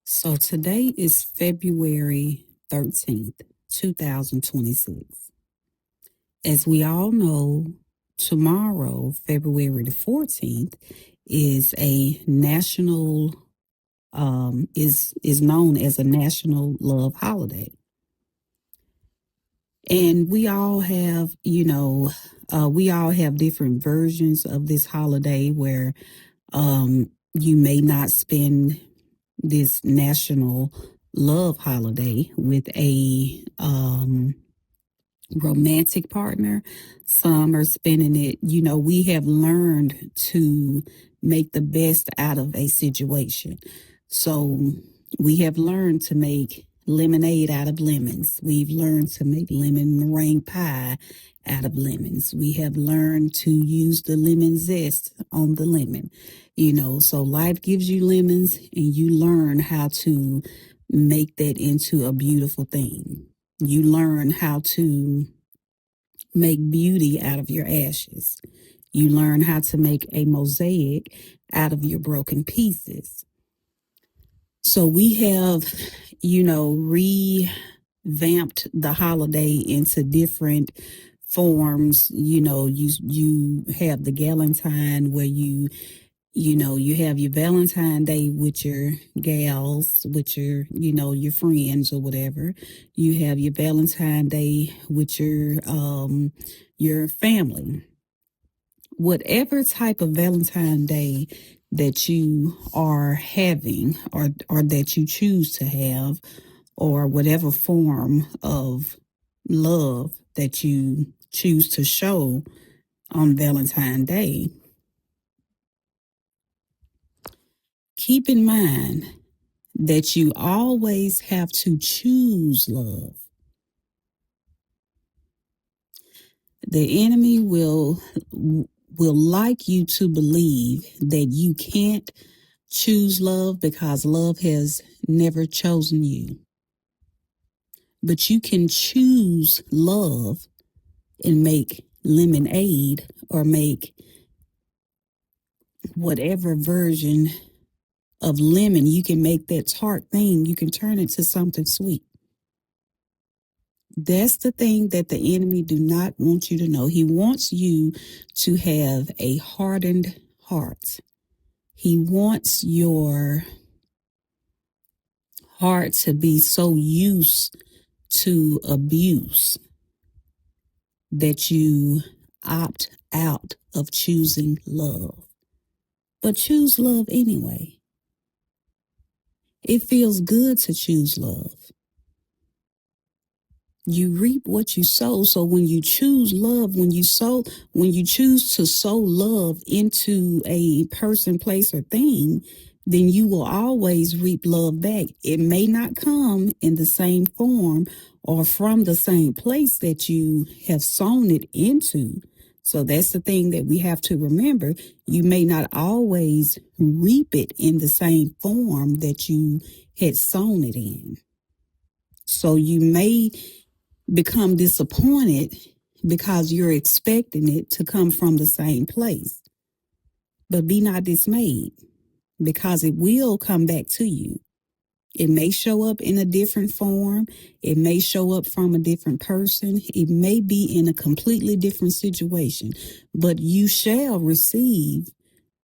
So today is February 13th, 2026. As we all know, tomorrow, February the 14th, is a national is known as a national love holiday. And we all have different versions of this holiday where you may not spend this national love holiday with a romantic partner. Some are spending it, we have learned to make the best out of a situation. So we have learned to make lemonade out of lemons. We've learned to make lemon meringue pie out of lemons. We have learned to use the lemon zest on the lemon. So life gives you lemons and you learn how to make that into a beautiful thing. You learn how to make beauty out of your ashes. You learn how to make a mosaic out of your broken pieces. So we have, revamped the holiday into different forms. You have the Galentine where you have your Valentine Day with your gals, with your friends or whatever. You have your Valentine Day with your family. Whatever type of Valentine Day that you are having or that you choose to have, or whatever form of love that you choose to show on Valentine's Day, keep in mind that you always have to choose love. The enemy will like you to believe that you can't choose love because love has never chosen you. But you can choose love and make lemonade or make whatever version of lemon. You can make that tart thing. You can turn it to something sweet. That's the thing that the enemy do not want you to know. He wants you to have a hardened heart. He wants your heart to be so used to abuse that you opt out of choosing love. But choose love anyway. It feels good to choose love. You reap what you sow. So when you choose love, when you choose to sow love into a person, place, or thing, then you will always reap love back. It may not come in the same form or from the same place that you have sown it into. So that's the thing that we have to remember. You may not always reap it in the same form that you had sown it in. So you may become disappointed because you're expecting it to come from the same place. But be not dismayed, because it will come back to you. It may show up in a different form. It may show up from a different person. It may be in a completely different situation, but you shall receive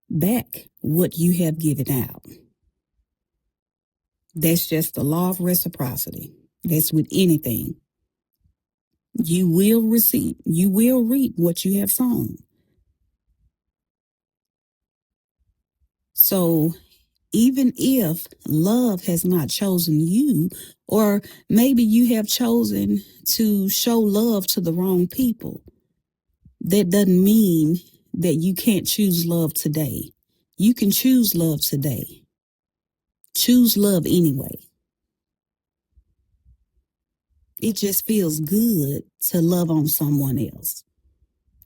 back what you have given out. That's just the law of reciprocity. That's with anything. You will reap what you have sown. So even if love has not chosen you, or maybe you have chosen to show love to the wrong people, that doesn't mean that you can't choose love today. You can choose love today. Choose love anyway. It just feels good to love on someone else.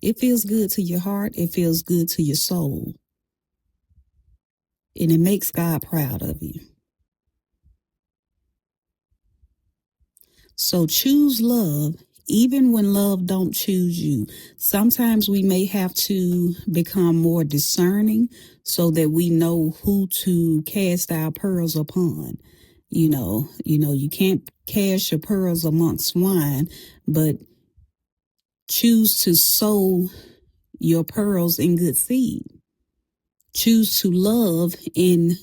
It feels good to your heart. It feels good to your soul. And it makes God proud of you. So choose love even when love don't choose you. Sometimes we may have to become more discerning so that we know who to cast our pearls upon. You can't cast your pearls amongst swine, but choose to sow your pearls in good seed. Choose to love in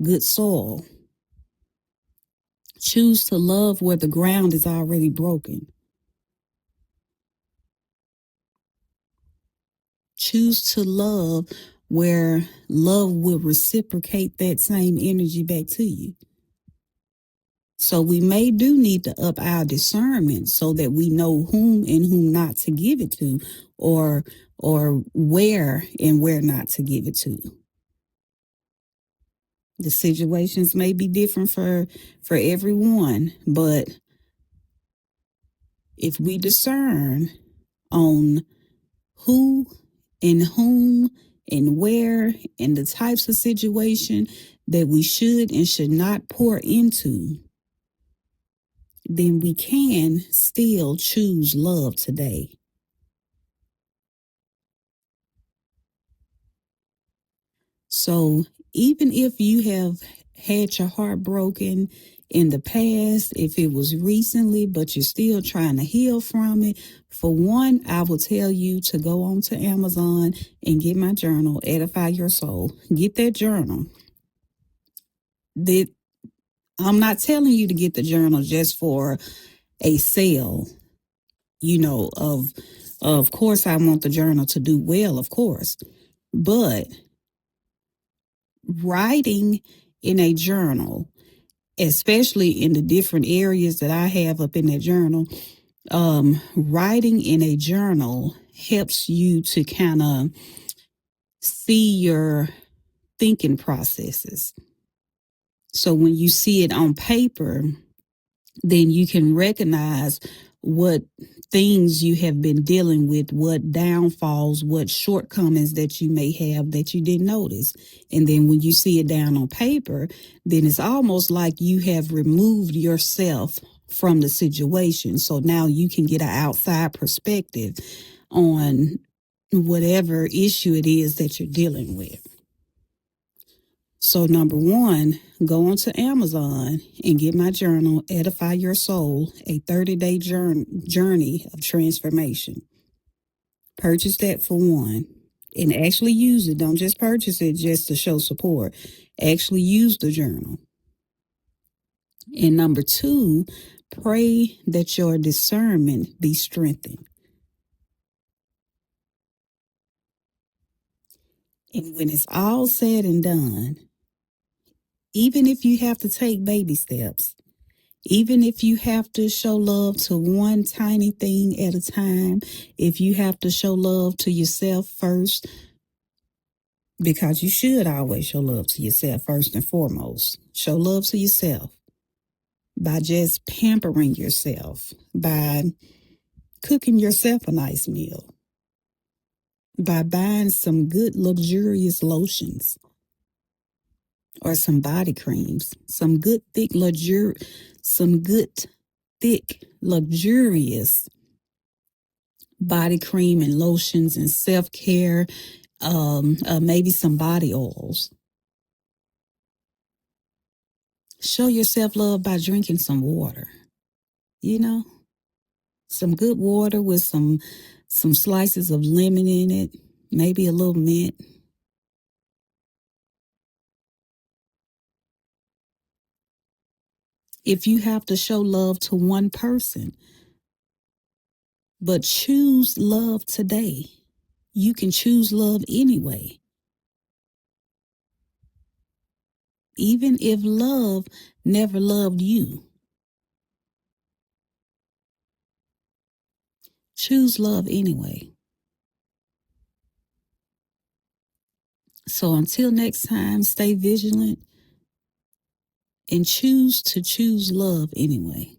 good soil. Choose to love where the ground is already broken. Choose to love where love will reciprocate that same energy back to you. So we do need to up our discernment so that we know whom and whom not to give it to, or where and where not to give it to. The situations may be different for everyone, but if we discern on who and whom and where and the types of situation that we should and should not pour into, then we can still choose love today. So even if you have had your heart broken in the past, if it was recently, but you're still trying to heal from it, for one, I will tell you to go on to Amazon and get my journal, Edify Your Soul. Get that journal. I'm not telling you to get the journal just for a sale, of course I want the journal to do well, of course. But writing in a journal, especially in the different areas that I have up in that journal, writing in a journal helps you to kind of see your thinking processes. So when you see it on paper, then you can recognize what things you have been dealing with, what downfalls, what shortcomings that you may have that you didn't notice. And then when you see it down on paper, then it's almost like you have removed yourself from the situation. So now you can get an outside perspective on whatever issue it is that you're dealing with. So number one, go onto Amazon and get my journal, Edify Your Soul, a 30-day journey of transformation. Purchase that for one, and actually use it. Don't just purchase it just to show support. Actually use the journal. And number two, pray that your discernment be strengthened. And when it's all said and done, even if you have to take baby steps, even if you have to show love to one tiny thing at a time, if you have to show love to yourself first, because you should always show love to yourself first and foremost. Show love to yourself by just pampering yourself, by cooking yourself a nice meal, by buying some good luxurious lotions or some body creams, some good thick luxurious body cream and lotions and self-care, maybe some body oils. Show yourself love by drinking some water, some good water with some slices of lemon in it, maybe a little mint. If you have to show love to one person, but choose love today, you can choose love anyway. Even if love never loved you, choose love anyway. So until next time, stay vigilant and choose to choose love anyway.